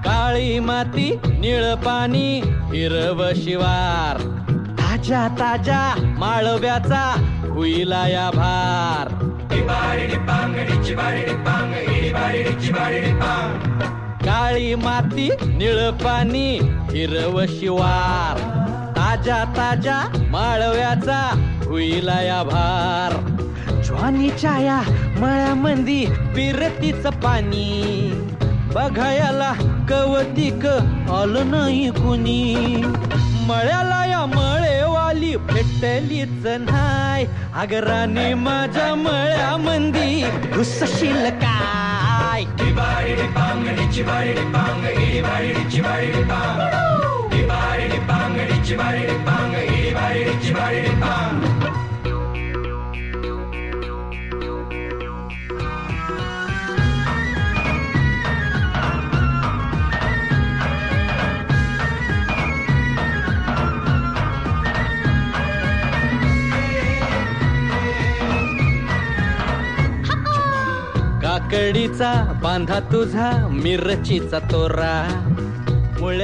काळी माती निळ पाणी हिरव शिवार ताजा ताजा माळव्याचा हुईला या भार काळी माती निळ पाणी हिरव शिवार ताजा ताजा माळव्याचा हुईला या भार ज्वानीच्या या मळ्यामंदी पिरतीचं पाणी बघायला कवतिक आलं नाही कुणी मळ्याला या मळेवाली भेटलीच नाही आगराने माझ्या मळ्यामंदी घुसशील काय काकडीचा बांधा तुझा मिरचीचा तोरा मुळ्या